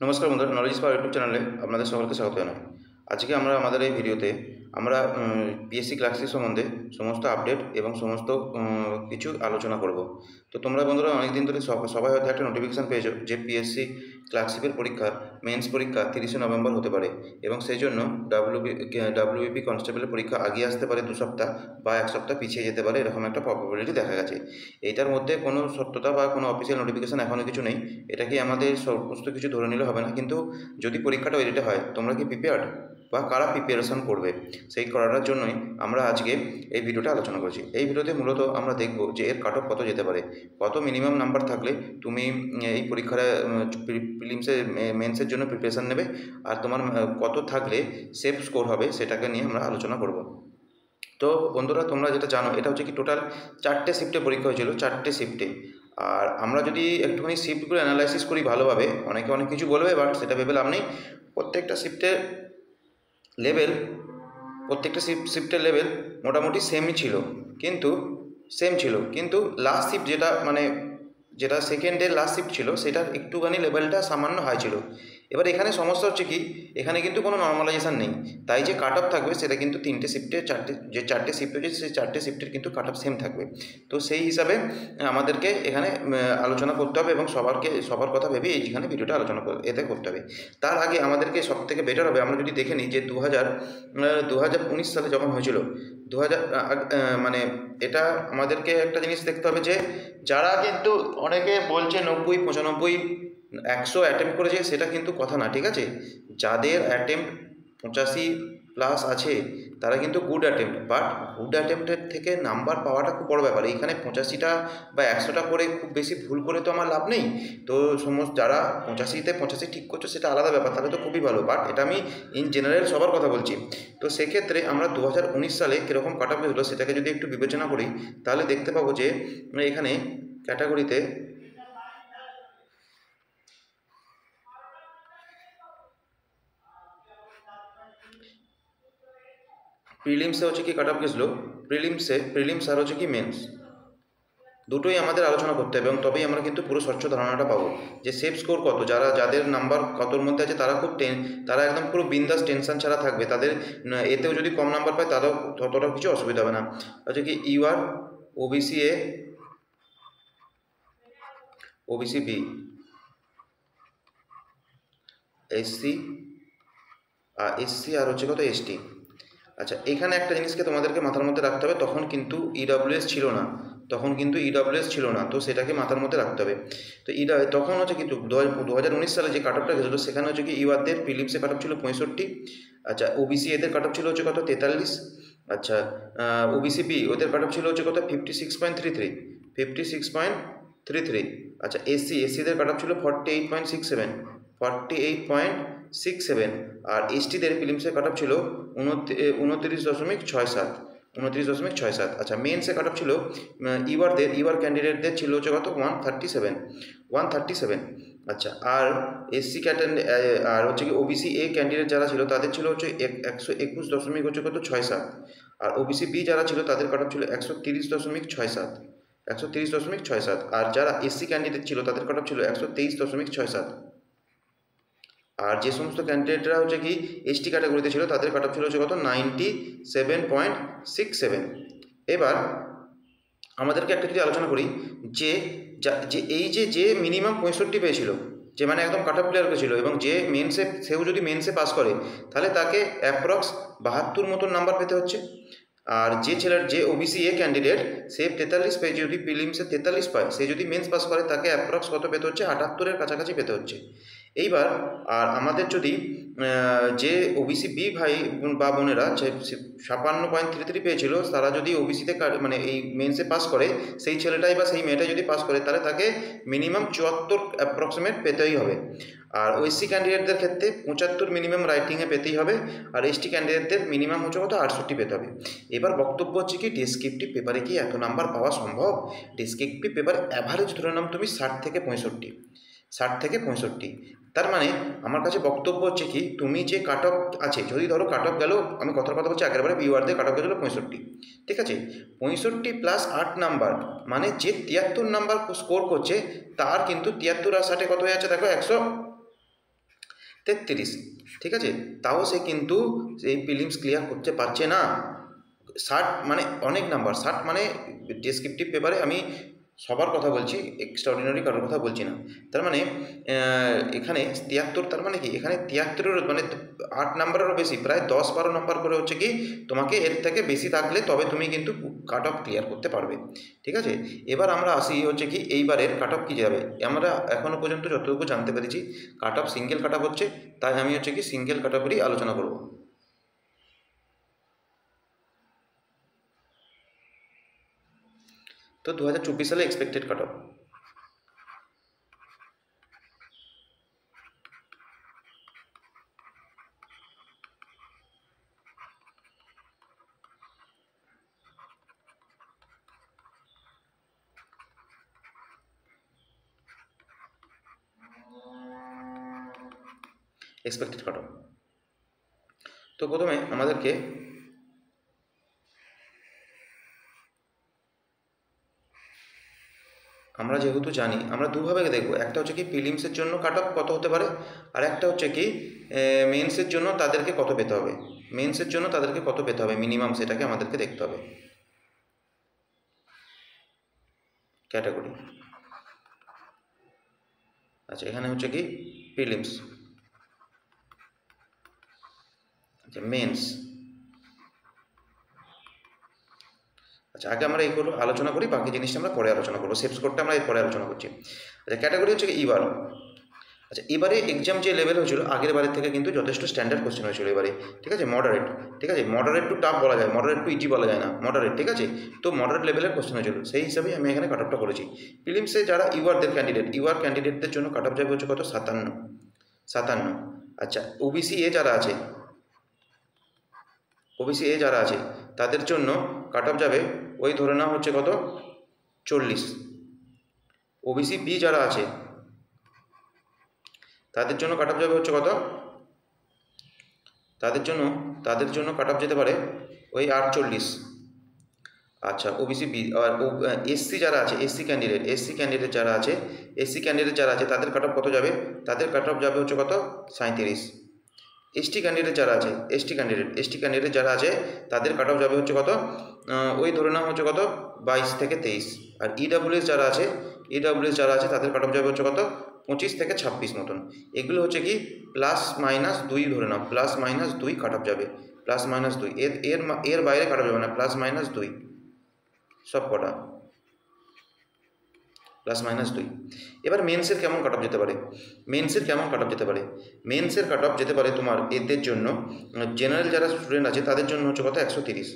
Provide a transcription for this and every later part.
নমস্কার বন্ধুরা, নলেজ পাওয়ার ইউটিউব চ্যানেলে আপনাদের সকলকে স্বাগত জানাই। আজকে আমরা আমাদের এই ভিডিওতে আমরা পিএসসি ক্লার্কশিপ সম্বন্ধে সমস্ত আপডেট এবং সমস্ত কিছু আলোচনা করব। তো তোমরা বন্ধুরা অনেকদিন ধরে সবাই হয়তো একটা নোটিফিকেশান পেয়েছো যে পিএসসি ক্লার্কশিপের পরীক্ষা মেন্স পরীক্ষা 30শে নভেম্বর হতে পারে এবং সেই জন্য ডাব্লিউবিপি কনস্টেবলের পরীক্ষা আগিয়ে আসতে পারে 2 সপ্তাহ বা 1 সপ্তাহ পিছিয়ে যেতে পারে, এরকম একটা প্রবাবিলিটি দেখা গেছে। এইটার মধ্যে কোনো সত্যতা বা কোনো অফিসিয়াল নোটিফিকেশান এখনও কিছু নেই, এটাকে আমাদের সমস্ত কিছু ধরে নিলে হবে না। কিন্তু যদি পরীক্ষাটা ওই ডেটে হয়, তোমরা কি প্রিপেয়ার্ড বা কারা প্রিপারেশন করবে, সেই করার জন্যই আমরা আজকে এই ভিডিওটা আলোচনা করছি। এই ভিডিওতে মূলত আমরা দেখব যে এর কাট অফ কত যেতে পারে, কত মিনিমাম নাম্বার থাকলে তুমি এই পরীক্ষাটা প্রিলিমসে মেন্সের জন্য প্রিপারেশান নেবে, আর তোমার কত থাকলে সেফ স্কোর হবে সেটাকে নিয়ে আমরা আলোচনা করব। তো বন্ধুরা, তোমরা যেটা জানো, এটা হচ্ছে কি টোটাল 4টে শিফটে পরীক্ষা হয়েছিল, 4টে শিফটে। আর আমরা যদি একটুখানি শিফটগুলো অ্যানালাইসিস করি ভালোভাবে, অনেকে অনেক কিছু বলবে, বাট সেটা ভেবে লাভ নেই। প্রত্যেকটা শিফটের লেভেল শিফটের লেভেল মোটামুটি সেমই ছিল, কিন্তু লাস্ট শিফট যেটা সেকেন্ডের লাস্ট শিফট ছিল, সেটার একটুখানি লেভেলটা সামান্য হাই ছিল। এবার এখানে সমস্যা হচ্ছে কি, এখানে কিন্তু কোনো নর্মালাইজেশান নেই, তাই যে কাট অফ থাকবে সেটা কিন্তু 3টে শিফটে চারটে শিফট হয়েছে, সেই 4টে শিফটের কিন্তু কাট অফ সেম থাকবে। তো সেই হিসাবে আমাদেরকে এখানে আলোচনা করতে হবে এবং সবার কথা ভেবে এইখানে ভিডিওটা আলোচনা এতে করতে হবে। তার আগে আমাদেরকে সবথেকে বেটার হবে আমরা যদি দেখে নিই যে 2019 সালে যখন হয়েছিল, 2000 মানে এটা আমাদেরকে একটা জিনিস দেখতে হবে যে যারা কিন্তু অনেকে বলছে 90, 95, 100 অ্যাটেম্প্ট করেছে, সেটা কিন্তু কথা না, ঠিক আছে? যাদের অ্যাটেম্প্ট 85+ আছে তারা কিন্তু গুড অ্যাটেম্প্ট, বাট গুড অ্যাটেম্প্টের থেকে নাম্বার পাওয়াটা খুব বড় ব্যাপার। এইখানে 85টা বা 100টা করে খুব বেশি ভুল করে তো আমার লাভ নেই। তো যারা 85তে 85 ঠিক করছো সেটা আলাদা ব্যাপার, তাহলে তো খুবই ভালো, বাট এটা আমি ইন জেনারেল সবার কথা বলছি। তো সেক্ষেত্রে আমরা 2019 সালে কীরকম কাট অফ হয়েছিল সেটাকে যদি একটু বিবেচনা করি, তাহলে দেখতে পাবো যে এখানে ক্যাটাগরিতে প্রিলিমসে হচ্ছে কি কাট অফ গেছিলো, প্রিলিমস আর হচ্ছে কি মেন্স, দুটোই আমাদের আলোচনা করতে হবে এবং তবেই আমরা কিন্তু পুরো স্বচ্ছ ধারণাটা পাবো যে সেফ স্কোর কত, যাদের নাম্বার কতর মধ্যে আছে তারা একদম পুরো বিন্দাস টেনশন ছাড়া থাকবে। তাদের এতেও যদি কম নাম্বার পায় তারাও ততটা কিছু অসুবিধা হবে না। হচ্ছে কি UR, OBC A, OBC B, SC আর হচ্ছে কত এসটি। আচ্ছা, এখানে একটা জিনিসকে তোমাদেরকে মাথার মধ্যে রাখতে হবে, তখন কিন্তু ইডব্লিউএস ছিল না, তো সেটাকে মাথার মধ্যে রাখতে হবে। তো তখন হচ্ছে কিন্তু 2019 সালে যে কাট অফটা গেছিলো, সেখানে হচ্ছে কি ইউআরদের প্রিলিমসে কাট অফ ছিল 65। আচ্ছা, ওবিসি এদের কাট অফ ছিল হচ্ছে কত 43। আচ্ছা, ওবিসি বি ওদের কাট অফ ছিল হচ্ছে কত 56.33। আচ্ছা, এসসিদের কাট অফ ছিল 48.67। আর এসটিদের প্রিলিমসের কাট অফ ছিল 29.67। আচ্ছা, মেন্সে কাট অফ ছিল ইউআর ক্যান্ডিডেটদের ছিল হচ্ছে কত 137। আচ্ছা, আর এসসি আর হচ্ছে কি ওবিসি এ ক্যান্ডিডেট যারা ছিল তাদের ছিল হচ্ছে 121 হচ্ছে কত 67। আর ওবিসি বি যারা ছিল তাদের কাট অফ ছিল 130.67। আর যারা এসসি ক্যান্ডিডেট ছিল তাদের কাট অফ ছিল 123.67। আর যে সমস্ত ক্যান্ডিডেটরা হচ্ছে কি এসটি ক্যাটাগরিতে ছিল তাদের কাট অফ ছিল হচ্ছে কত 97.67। এবার আমাদেরকে একটা যদি আলোচনা করি যে এই যে মিনিমাম 65 পেয়েছিল, যে মানে একদম কাট অফ ক্লিয়ার করেছিল, এবং সেও যদি মেন্সে পাস করে তাহলে তাকে অ্যাপ্রক্স 72 মতন নাম্বার পেতে হচ্ছে। আর যে ওবিসি এ ক্যান্ডিডেট সে 43 পেয়ে যদি প্রিলিমসে 43 পায়, সে যদি মেন্স পাস করে তাকে অ্যাপ্রক্স কত পেতে হচ্ছে 78-এর কাছাকাছি পেতে হচ্ছে। এইবার আর আমাদের যদি যে ওবিসি বি ভাই বা বোনেরা 56.33 পেয়েছিল, তারা যদি ওবিসিতে মানে এই মেন্সে পাস করে, সেই ছেলেটাই বা সেই মেয়েটাই যদি পাস করে তাহলে তাকে মিনিমাম 74 অ্যাপ্রক্সিমেট পেতেই হবে। আর ওএসসি ক্যান্ডিডেটদের ক্ষেত্রে 75 মিনিমাম রাইটিংয়ে পেতেই হবে। আর এসটি ক্যান্ডিডেটদের মিনিমাম হচ্ছে কত 68 পেতে হবে। এবার বক্তব্য হচ্ছে কি ডেসক্রিপটিভ পেপারে কি এত নাম্বার পাওয়া সম্ভব? ডেসক্রিপটিভ পেপার অ্যাভারেজ ধরে নাম তুমি 60 থেকে 65। তার মানে আমার কাছে বক্তব্য হচ্ছে কি, তুমি যে কাট অফ আছে, যদি ধরো কাট অফ গেল, আমি কথার কথা বলছি একেবারে বিওয়ারদের কাট অফ গেছিলো 65, ঠিক আছে? 65 প্লাস 8 নাম্বার, মানে যে 73 নাম্বার স্কোর করছে তার কিন্তু 73 আর 60 কত হয়ে যাচ্ছে দেখো 33, ঠিক আছে। তাও সে কিন্তু এই প্রিলিমস ক্লিয়ার করতে পারছে না। 60 মানে অনেক নাম্বার, 60 মানে ডেসক্রিপটিভ পেপারে আমি সবার কথা বলছি, এক্সট্রাঅর্ডিনারি কারোর কথা বলছি না। তার মানে এখানে 73, তার মানে কি এখানে 73-এর মানে 8 নাম্বারেরও বেশি, প্রায় 10-12 নাম্বার করে হচ্ছে কি তোমাকে এর থেকে বেশি থাকলে তবে তুমি কিন্তু কাট অফ ক্লিয়ার করতে পারবে, ঠিক আছে। এবার আমরা আসি হচ্ছে কি এইবারের কাট অফ কী যাবে। আমরা এখনও পর্যন্ত যতটুকু জানতে পেরেছি cut off single cut off হচ্ছে, তাই আমি হচ্ছে কি সিঙ্গেল কাট অফেরই আলোচনা করব। তো 2024 সালে expected cut off, expected cut off. তো প্রথমে আমাদেরকে আমরা যেহেতু জানি আমরা দুভাবে দেখব, একটা হচ্ছে কি প্রিলিমসের জন্য কাট অফ কত হতে পারে, আর একটা হচ্ছে কি মেন্সের জন্য তাদেরকে কত পেতে হবে, মেন্সের জন্য তাদেরকে কত পেতে হবে মিনিমাম, সেটাকে আমাদেরকে দেখতে হবে। ক্যাটাগরি, আচ্ছা এখানে হচ্ছে কি প্রিলিমস, আচ্ছা মেন্স, আচ্ছা আগে আমরা এইগুলো আলোচনা করি, বাকি জিনিসটা আমরা পরে আলোচনা করবো, সেফ স্কোরটা আমরা এরপরে আলোচনা করছি। আচ্ছা ক্যাটাগরি হচ্ছে কি এবার, আচ্ছা এবারে এক্সাম যে লেভেল হয়েছিল আগের বারের থেকে কিন্তু যথেষ্ট স্ট্যান্ডার্ড কোশ্চেন হয়েছিল এবারে, ঠিক আছে। মডারেট, ঠিক আছে, মডারেট টু টাফ বলা যায়, মডারেট টু ইজি বলা যায় না, মডারেট, ঠিক আছে। তো মডারেট লেভেলের কোশ্চেন হয়েছিল, সেই হিসাবেই আমি এখানে কাট অফটা করেছি। প্রিলিমসে যারা ইউআরদের ক্যান্ডিডেট, ইউআর ক্যান্ডিডেটদের জন্য কাট অফ যাবে হচ্ছে কত 57। আচ্ছা ওবিসি এ যারা আছে, ওবিসি এ যারা আছে তাদের জন্য কাট অফ যাবে ওই ধরে নেওয়া হচ্ছে কত 40। ওবিসি বি যারা আছে তাদের জন্য কাট অফ যাবে হচ্ছে কত, তাদের জন্য কাট অফ যেতে পারে ওই 48। আচ্ছা ওবিসি বি, আর এসসি যারা আছে, এসসি ক্যান্ডিডেট যারা আছে, তাদের কাট অফ কত যাবে, তাদের কাট অফ যাবে হচ্ছে কত 37। এসটি ক্যান্ডিডেট যারা আছে তাদের কাট অফ যাবে হচ্ছে কত ওই ধরে নাও হচ্ছে কত 22 থেকে 23। আর ইডাব্লিউএস যারা আছে তাদের কাট অফ যাবে হচ্ছে কত 25 থেকে 26 মতন। এগুলো হচ্ছে কি +-2 ধরে নাও, +-2 কাট অফ যাবে, +-2 এর বাইরে কাট অফ যাবে না, +-2 সব কটা +-2। এবার মেন্সের কেমন কাট অফ যেতে পারে, মেন্সের কাট অফ যেতে পারে তোমার এদের জন্য জেনারেল যারা স্টুডেন্ট আছে তাদের জন্য হচ্ছে কত 130।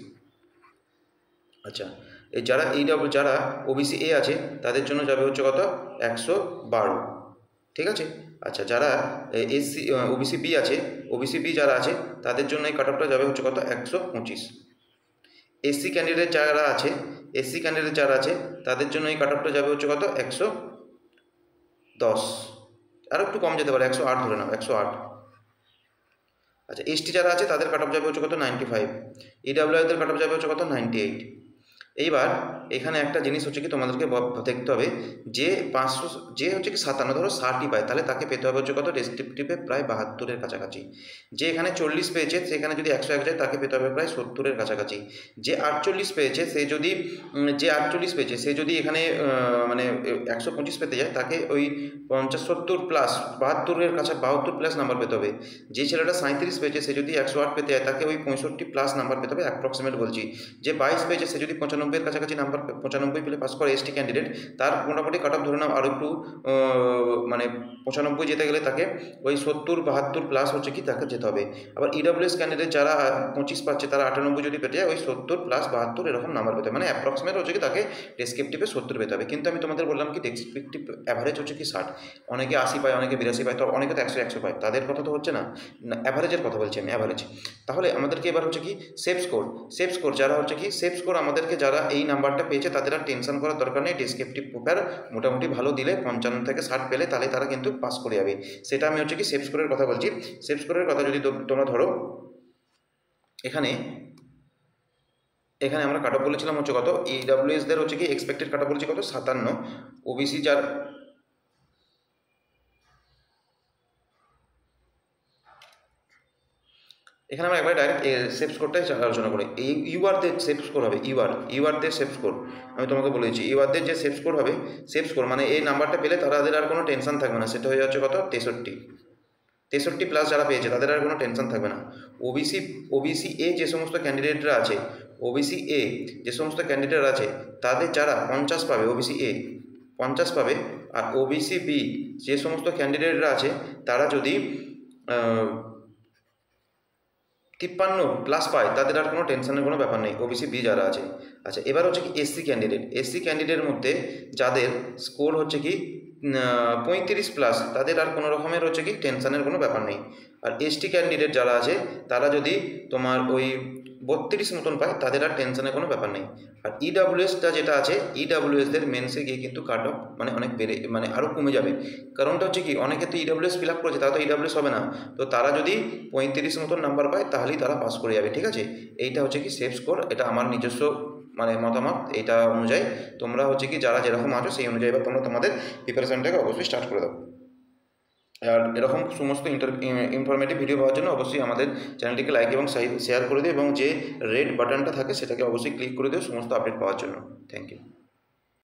আচ্ছা এই যারা ওবিসি এ আছে তাদের জন্য যাবে হচ্ছে কত 112, ঠিক আছে। আচ্ছা যারা এসসি ওবিসি বি আছে, যারা আছে তাদের জন্য এই কাট অফটা যাবে হচ্ছে কত 125। এসসি ক্যান্ডিডেট যারা আছে তাদের জন্য এই কাট অফটা যাবে হচ্ছে কত 110, আরও একটু কম যেতে পারে 108 ধরে নাও, 108। আচ্ছা এসটি যারা আছে তাদের কাট অফ যাবে হচ্ছে কত 95। ইডাব্লিউএসদের কাট অফ যাবে হচ্ছে কত 98। এইবার এখানে একটা জিনিস হচ্ছে কি তোমাদেরকে দেখতে হবে, যে 500 যে হচ্ছে কি 57 ধরো 60ই পায় তাহলে তাকে পেতে হবে হচ্ছে কত ডেসক্রিপটিভে প্রায় 72-এর কাছাকাছি। যে এখানে 40 পেয়েছে সেখানে যদি 101 যায় তাকে পেতে হবে প্রায় 70-এর কাছাকাছি। যে 48 পেয়েছে সে যদি এখানে মানে 125 পেতে যায় তাকে ওই 50-70 প্লাস 72-এর কাছে 72 প্লাস নাম্বার পেতে হবে। যে ছেলেটা 37 পেয়েছে সে যদি 108 পেতে যায় তাকে ওই 65 প্লাস নাম্বার পেতে হবে, অ্যাপ্রক্সিমেট বলছি। যে 22 পেয়েছে সে যদি 95-এর কাছাকাছি নাম্বার 95 পেলে পাস করে এসটি ক্যান্ডিডেট, তার মোটামুটি কাট অফ ধরে নাও আরও একটু মানে 95 যেতে গেলে তাকে ওই 70-72 প্লাস হচ্ছে কি তাকে যেতে হবে। আবার ইডাব্লিউএস ক্যান্ডিডেট যারা 25 পাচ্ছে তারা 98 যদি পেতে যায় ওই 70 প্লাস 72 এরকম নাম্বার পেতে হবে, মানে অ্যাপ্রক্সিমেট হচ্ছে কি তাকে ডেসক্রিপটিভে 70 পেতে হবে। কিন্তু আমি তোমাদের বললাম কি ডেসক্রিপটিভ অ্যাভারেজ হচ্ছে কি 60, অনেকে 80 পায়, অনেকে 82 পায়, তো অনেকে তো 100 পায়, তাদের কথা তো হচ্ছে না, অ্যাভারেজের কথা বলছি আমি, অ্যাভারেজ। তাহলে আমাদেরকে এবার হচ্ছে কি সেফ স্কোর যারা হচ্ছে কি সেফ স্কোর আমাদেরকে যারা এই নাম্বারটা পেয়েছে তাদের আর টেনশন করার দরকার নেই, ডেসক্রিপটিভ পেপার মোটামুটি ভালো দিলে 55 থেকে 60 পেলে তাহলে তারা কিন্তু পাস করে যাবে। সেটা আমি হচ্ছে কি সেফ স্কোরের কথা বলছি। সেফ স্কোরের কথা যদি তোমরা ধরো এখানে আমরা কাট অফ বলেছিলাম হচ্ছে কত, ইডাব্লিউএসদের হচ্ছে কি এক্সপেক্টেড কাট অফ বলেছি কত 57, ওবিসি এখানে আমরা একবার ডাইরেক্ট সেফ স্কোরটাই আলোচনা করি। এই ইউআরদের সেফ স্কোর হবে ইউআরদের সেফ স্কোর। আমি তোমাকে বলে দিচ্ছি, ইউআরদের যে সেফ স্কোর হবে, সেফ স্কোর মানে এই নাম্বারটা পেলে তাদের আর কোনো টেনশন থাকবে না, সেটা হয়ে যাচ্ছে কত, 63 প্লাস যারা পেয়েছে তাদের আর কোনো টেনশন থাকবে না। ওবিসি এ যে সমস্ত ক্যান্ডিডেটরা আছে, ওবিসি এ যে সমস্ত ক্যান্ডিডেট আছে তাদের যারা 50 পাবে, ওবিসি এ 50 পাবে, আর ওবিসি বি যে সমস্ত ক্যান্ডিডেটরা আছে তারা যদি 53 প্লাস পায় তাদের আর কোনো টেনশনের কোনো ব্যাপার নেই, ওবিসি বি যারা আছে। আচ্ছা, এবার হচ্ছে কি এসসি ক্যান্ডিডেটের মধ্যে যাদের স্কোর হচ্ছে কি 35 প্লাস, তাদের আর কোনো রকমের হচ্ছে কি টেনশনের কোনো ব্যাপার নেই। আর এসটি ক্যান্ডিডেট যারা আছে তারা যদি তোমার ওই 32 মতন পায় তাদের আর টেনশনের কোনো ব্যাপার নেই। আর ইডাব্লিউএসটা যেটা আছে, ইডাব্লিউএসদের মেন্সে গিয়ে কিন্তু কাট অফ মানে অনেক মানে আরও কমে যাবে। কারণটা হচ্ছে কি, অনেকে তো ইডাব্লিউএস ফিল আপ করেছে, তারা তো ইডাব্লিউএস হবে না, তো তারা যদি 35 মতন নাম্বার পায় তাহলেই তারা পাস করে যাবে, ঠিক আছে। এইটা হচ্ছে কি সেফ স্কোর, এটা আমার নিজস্ব মানে মতামত, এটা অনুযায়ী তোমরা হচ্ছে কি যারা যেরকম আছো সেই অনুযায়ী এবার তোমরা তোমাদের প্রিপারেশনটাকে অবশ্যই স্টার্ট করে দাও। আর এরকম সমস্ত ইনফরমেটিভ ভিডিও পাওয়ার জন্য অবশ্যই আমাদের চ্যানেলটিকে লাইক এবং শেয়ার করে দিও, এবং যে রেড বাটনটা থাকে সেটাকে অবশ্যই ক্লিক করে দিও সমস্ত আপডেট পাওয়ার জন্য। Thank you.